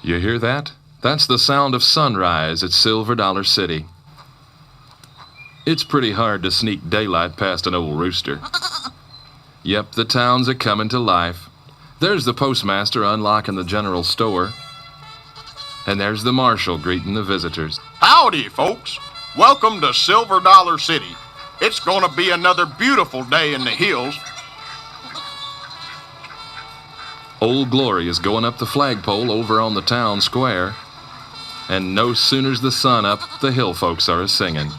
You hear that? That's the sound of sunrise at Silver Dollar City. It's pretty hard to sneak daylight past an old rooster. Yep, the towns are coming to life. There's the postmaster unlocking the general store. And there's the marshal greeting the visitors. Howdy, folks. Welcome to Silver Dollar City. It's gonna be another beautiful day in the hills. Old Glory is going up the flagpole over on the town square. And no sooner's the sun up, the hill folks are a-singing.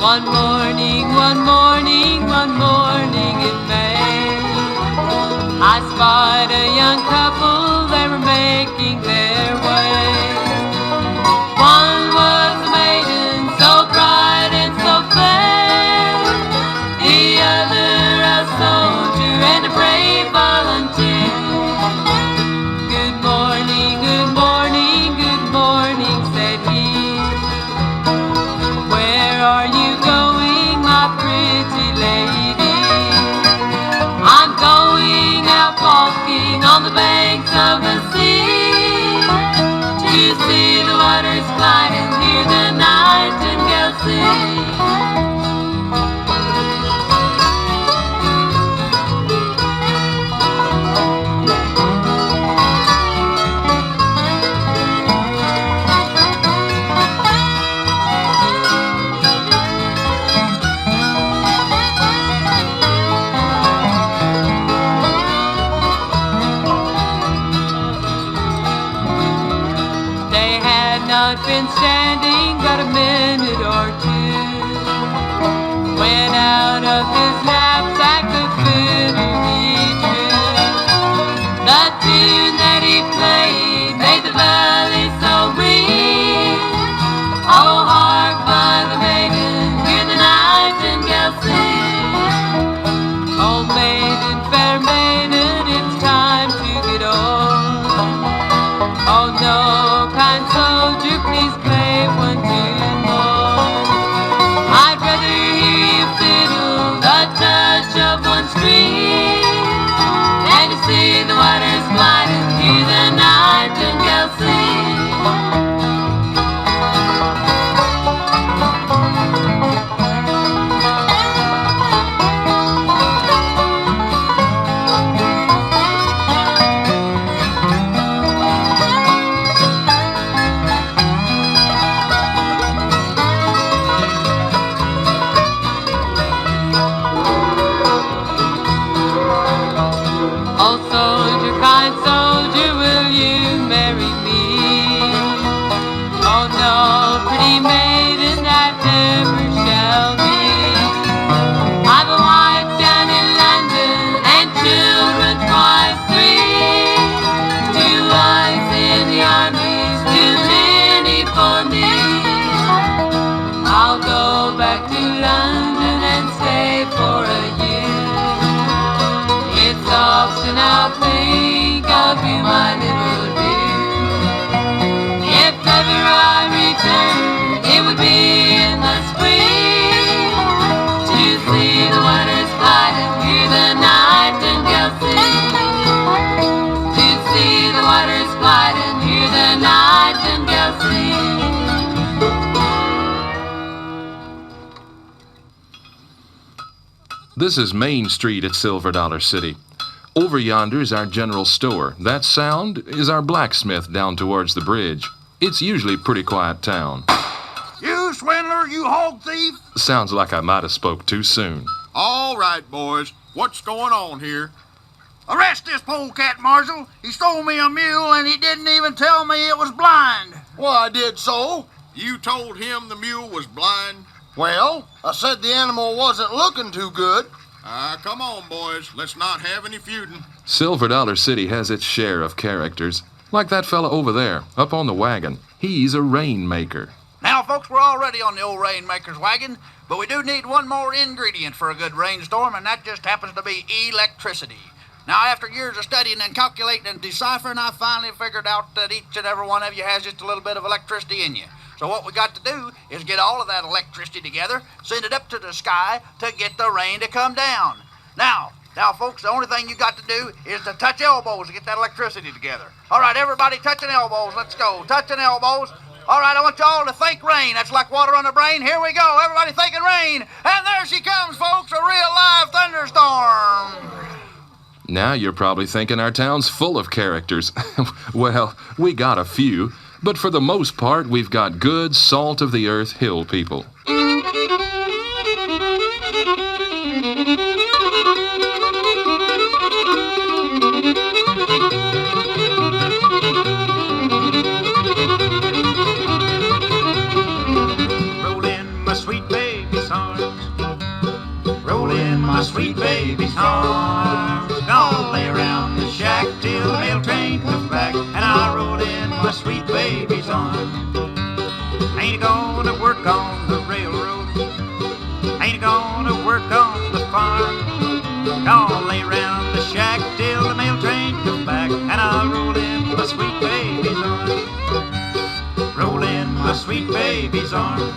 One morning in May, I spied a young couple, they were making their way. One was a maiden, so bright and so fair, the other a soldier and a brave volunteer. Good morning, good morning, good morning, said he. Where are you going, my pretty lady? I'm going out walking on the banks of the sea, to see the waters glide and hear the nightingale sing. Been standing but a minute or two, when out of his knapsack the fiddle he drew. The tune that he played made the valley so ring. Oh, hark by the maiden, hear the nightingale sing. Oh, maiden, fair maiden, it's time to get old. Oh no, kind soldier, please play one tune more. I'd rather hear you fiddle the touch of one string than to see the waters glide and hear the nightingale sing. Often I'll think of you, my little dear. If ever I return, it would be in the spring, to see the waters glide and hear the nightingale sing. To see the waters glide and hear the nightingale sing. This is Main Street at Silver Dollar City. Over yonder is our general store. That sound is our blacksmith down towards the bridge. It's usually a pretty quiet town. You swindler, you hog thief! Sounds like I might have spoke too soon. All right, boys. What's going on here? Arrest this polecat, Marshal. He stole me a mule and he didn't even tell me it was blind. Well, I did so. You told him the mule was blind? Well, I said the animal wasn't looking too good. Come on, boys. Let's not have any feuding. Silver Dollar City has its share of characters. Like that fella over there, up on the wagon. He's a Rainmaker. Now, Now, folks, we're already on the old Rainmaker's wagon, but we do need one more ingredient for a good rainstorm, and that just happens to be electricity. Now, after years of studying and calculating and deciphering, I finally figured out that each and every one of you has just a little bit of electricity in you. So what we got to do is get all of that electricity together, send it up to the sky to get the rain to come down. Now, folks, the only thing you got to do is to touch elbows to get that electricity together. All right, everybody touching elbows. Let's go. Touching elbows. All right, I want you all to think rain. That's like water on the brain. Here we go. Everybody thinking rain. And there she comes, folks, a real live thunderstorm. Now you're probably thinking our town's full of characters. Well, we got a few, but for the most part, we've got good, salt-of-the-earth hill people. Roll in my sweet baby's arms. Roll in my sweet baby's arms. Gonna lay around the shack till the mail train comes back, and I'll roll in my sweet baby's arms. Ain't gonna work on the railroad. Ain't gonna work on the farm. Gonna lay around the shack till the mail train comes back, and I'll roll in my sweet baby's arms. Roll in my sweet baby's arms.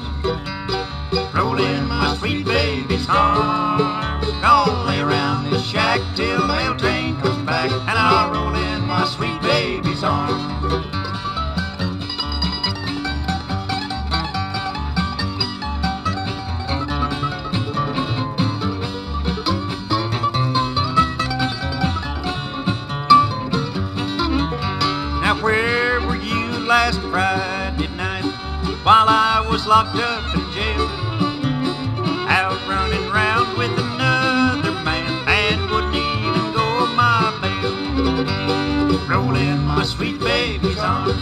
Roll in my sweet baby's arms. Gonna lay around the shack till the mail train comes back, and I'll roll in my sweet baby's arms. Now where were you last Friday night while I was locked up in jail? Out running round with another man and wouldn't even go my bail. Roll in my sweet baby's arms.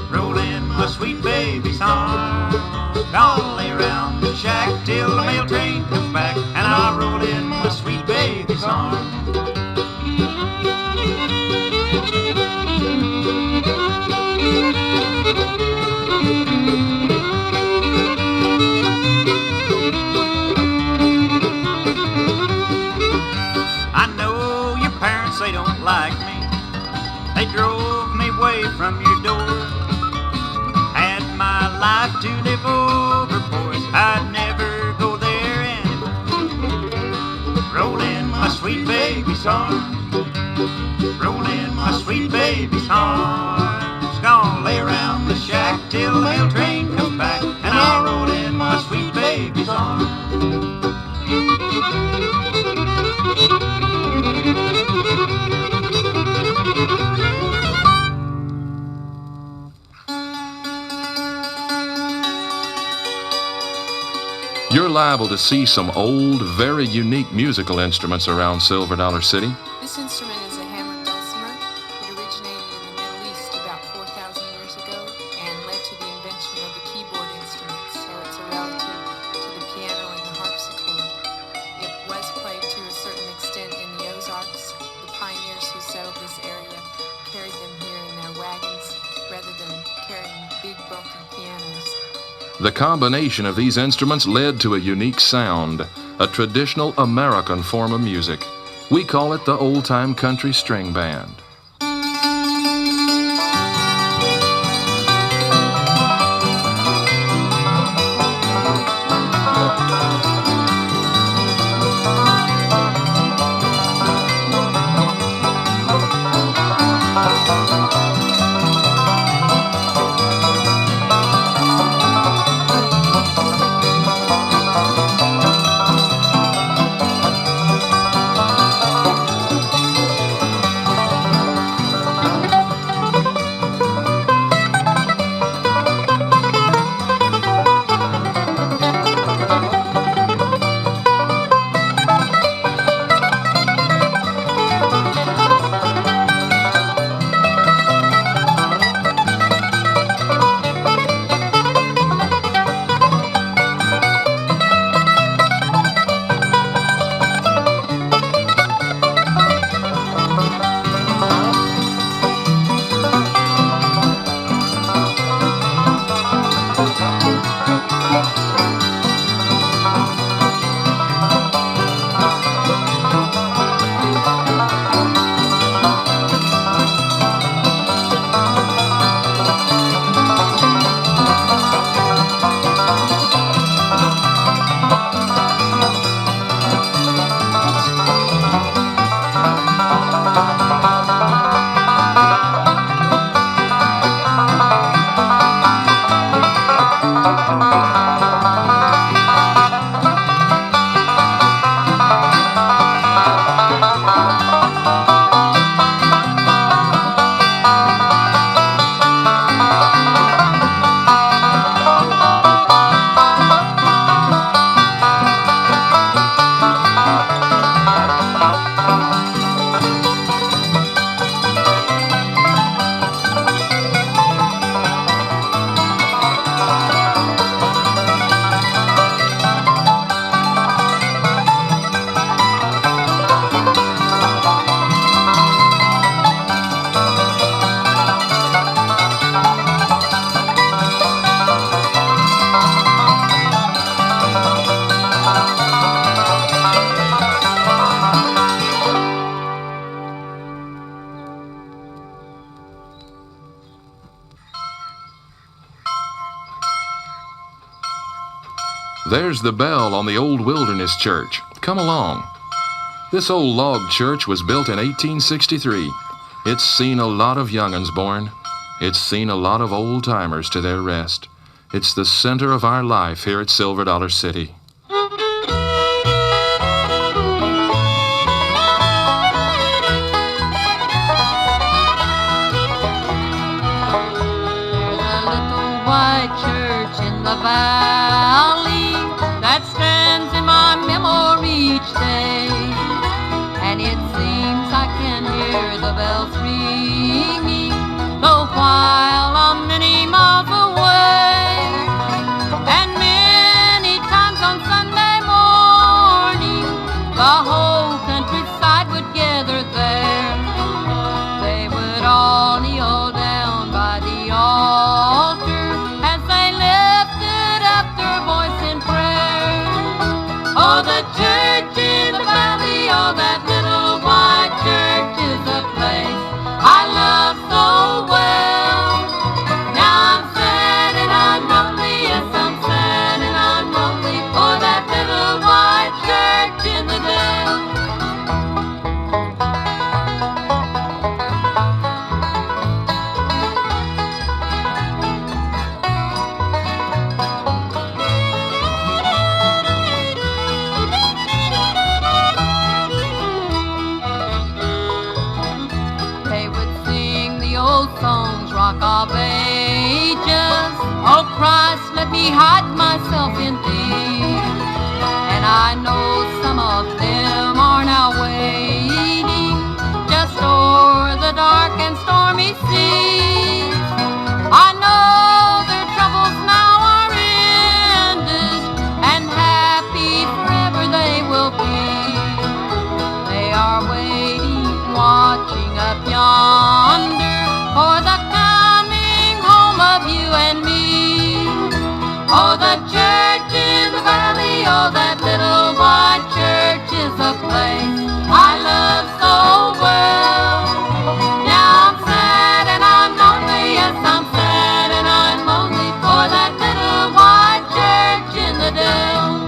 Roll in my sweet baby's arms. Gonna lay around the shack till the mail train comes back, and I'll roll in my sweet baby's arms. They don't like me. They drove me away from your door. Had my life to live over, boys. I'd never go there anymore. Roll in my sweet baby's arms. Roll in my sweet baby's arms. Gonna lay around the shack till the mail train comes back, and I'll roll in my sweet baby's arms. You're liable to see some old, very unique musical instruments around Silver Dollar City. This instrument is a hammered dulcimer. It originated in the Middle East about 4,000 years ago and led to the invention of the keyboard instrument, so it's a relative to the piano and the harpsichord. It was played to a certain extent in the Ozarks. The pioneers who settled this area carried them here in their wagons rather than carrying big, bulky pianos. The combination of these instruments led to a unique sound, a traditional American form of music. We call it the old-time country string band. There's the bell on the old Wilderness Church. Come along. This old log church was built in 1863. It's seen a lot of young'uns born. It's seen a lot of old-timers to their rest. It's the center of our life here at Silver Dollar City. White church in the valley that stands in my memory each day, and it seems I can hear the bells ringing, though while I'm many miles away. And many times on Sunday morning the whole countryside would gather there. They would all kneel down by the altar as they lifted up their voice in prayer. Oh, the church in the valley, oh, that little white church is a place I love so well. Now I'm sad and I'm lonely, yes, I'm sad and I'm lonely for that little white church in the dale. They would sing the old songs, Rock of Ages. Oh Christ, let me hide myself in thee. And I know some of them are now waiting just o'er the dark and stormy seas. I know their troubles now are ended, and happy forever they will be. They are waiting, watching up yonder for the coming home of you and me. Oh, the church in the valley, oh, that little white church is a place I love so well. Now I'm sad and I'm lonely, yes, I'm sad and I'm lonely for that little white church in the dale.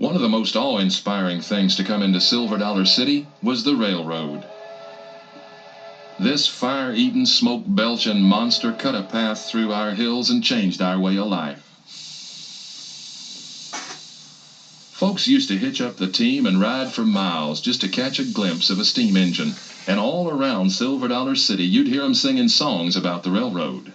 One of the most awe-inspiring things to come into Silver Dollar City was the railroad. This fire-eating, smoke-belching monster cut a path through our hills and changed our way of life. Folks used to hitch up the team and ride for miles just to catch a glimpse of a steam engine. And all around Silver Dollar City, you'd hear them singing songs about the railroad.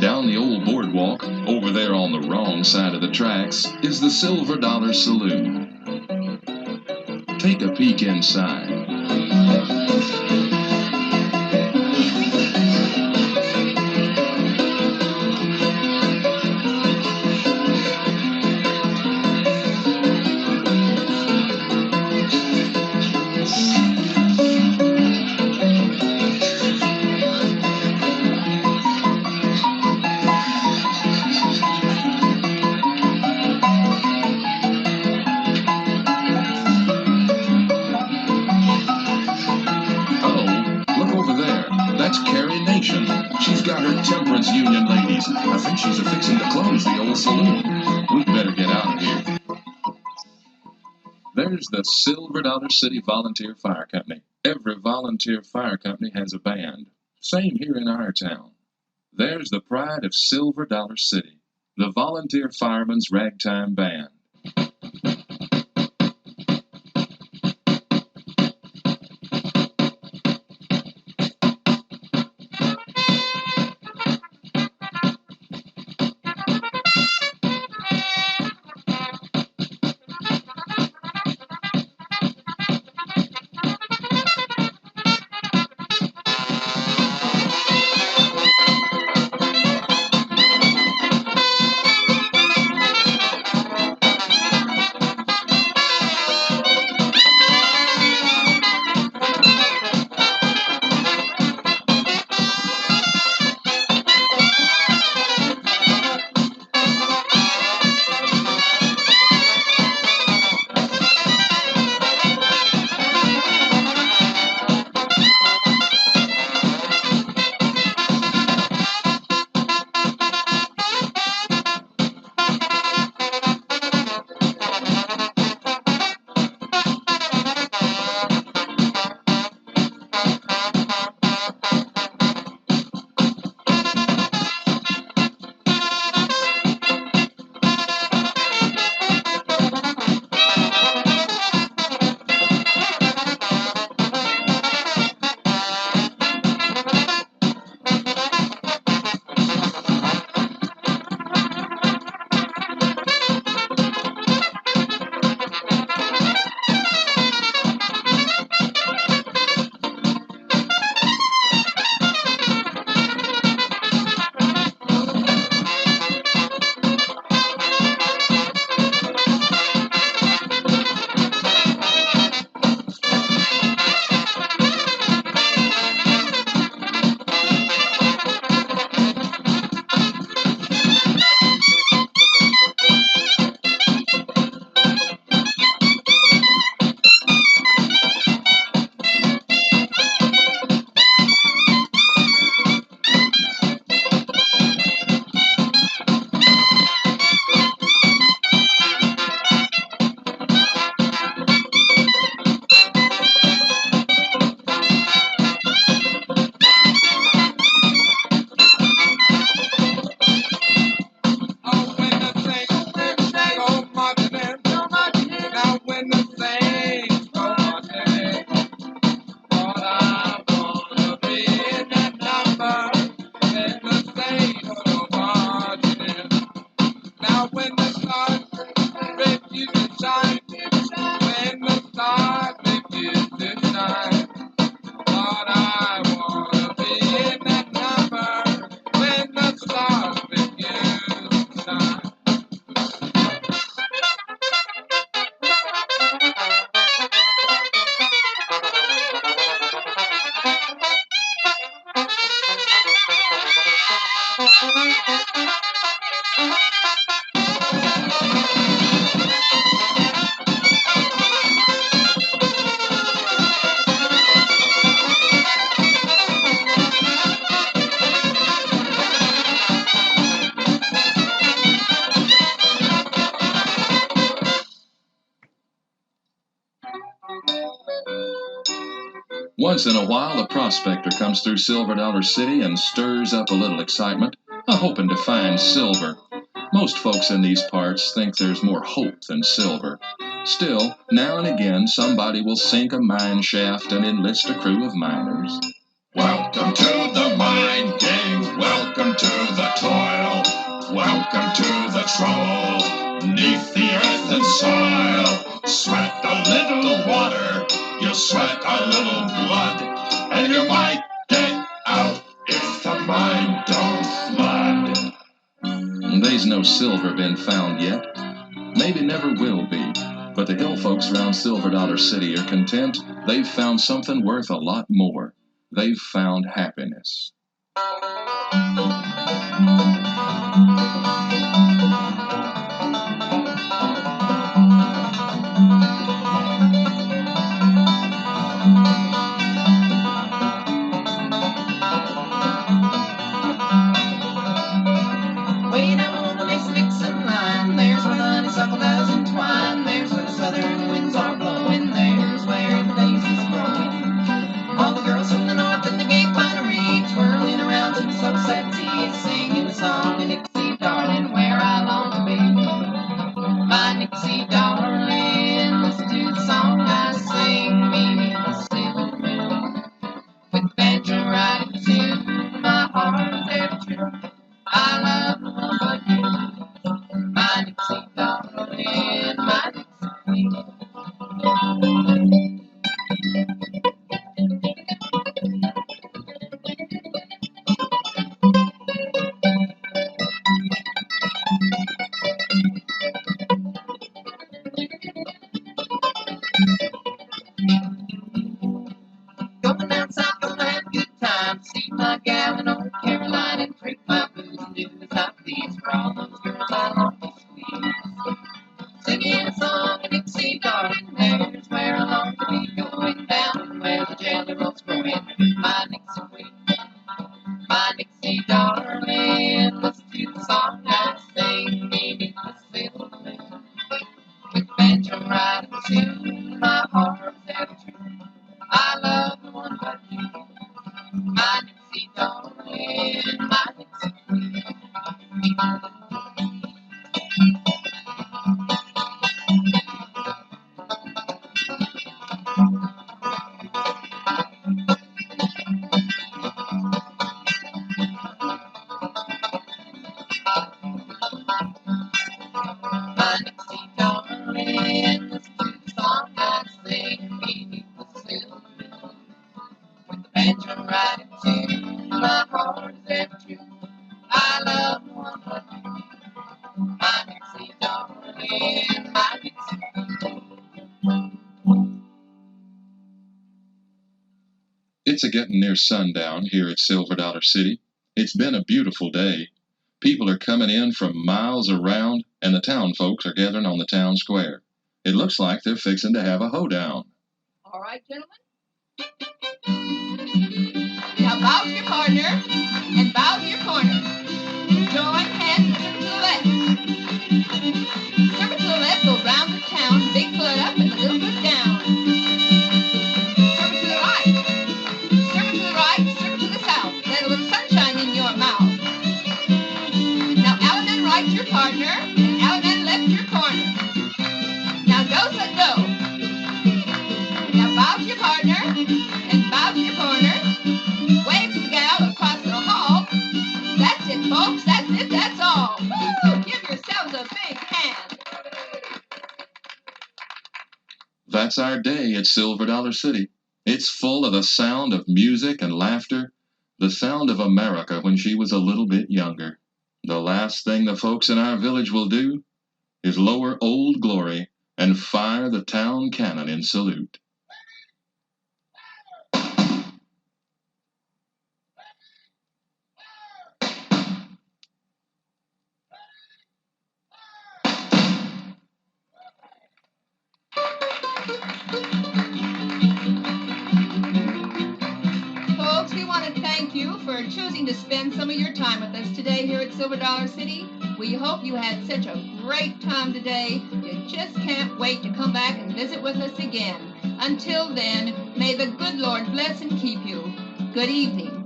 Down the old boardwalk, over there on the wrong side of the tracks, is the Silver Dollar Saloon. Take a peek inside. She's got her temperance union ladies. I think she's a-fixing to close the old saloon. We'd better get out of here. There's the Silver Dollar City Volunteer Fire Company. Every volunteer fire company has a band. Same here in our town. There's the pride of Silver Dollar City, the Volunteer Firemen's Ragtime Band. Once in a while, a prospector comes through Silver Dollar City and stirs up a little excitement, hoping to find silver. Most folks in these parts think there's more hope than silver. Still, now and again, somebody will sink a mine shaft and enlist a crew of miners. Welcome to the mine gang, welcome to the toil, welcome to the trouble, neath the earth and soil. Sweat a little water, you'll sweat a little blood, and you might get out if the mine don't flood. There's no silver been found yet. Maybe never will be. But the hill folks around Silver Dollar City are content. They've found something worth a lot more. They've found happiness. Way down on the Mason-Dixon line, there's where the honeysuckle does entwine. There's where the southern winds are blowing. There's where the daisies growing. All the girls from the north and the gay pinery twirling around to the sunset tea, singing a song of Dixie Darling, where I long to be. My Dixie Darling, listen to the song I sing, beneath the silver moon, with banjo riding to my heart is ever true. I love the one but you, my Dixie Darling, my Dixie Queen. Going down south, gonna have a good time. See my gal in North Carolina and drink my booze and do as I please. For all those girls I long to squeeze. Singing a song of Dixie Darling, there's where I long to be. Going down where the jelly roll's growing. My Dixie Queen, my Dixie Darling, listen to the song I sing beneath the silver moon. With banjo riding to my heart is ever true. I love the one but you, my Dixie Darling, my Dixie Queen. My Dixie Darling, listen to the song I sing beneath the silver moon. With the banjo riding to my heart is ever true. I love the one but you, my Dixie Darling, my Dixie Queen. It's a-getting near sundown here at Silver Dollar City. It's been a beautiful day. People are coming in from miles around, and the town folks are gathering on the town square. It looks like they're fixing to have a hoedown. All right, gentlemen. Now bow to your partner and bow to your corner. Join hands and serve to the left. Serve it to the left, go round the town, big foot up and the little foot down. Serve it to the right. Serve it to the right, serve it to the south. Let a little sunshine in your mouth. Now out and right your partner, and out and left your corner. Now go, let go. Now bow to your partner, and bow to your corner. Wave to the gal across the hall. That's it, folks, that's it, that's all. Woo! Give yourselves a big hand. That's our day at Silver Dollar City. It's full of the sound of music and laughter, the sound of America when she was a little bit younger. The last thing the folks in our village will do is lower Old Glory and fire the town cannon in salute. folks, we want to thank you for choosing to spend some of your time with us today here at Silver Dollar City. We hope you had such a great time today. You just can't wait to come back and visit with us again. Until then, may the good Lord bless and keep you. Good evening.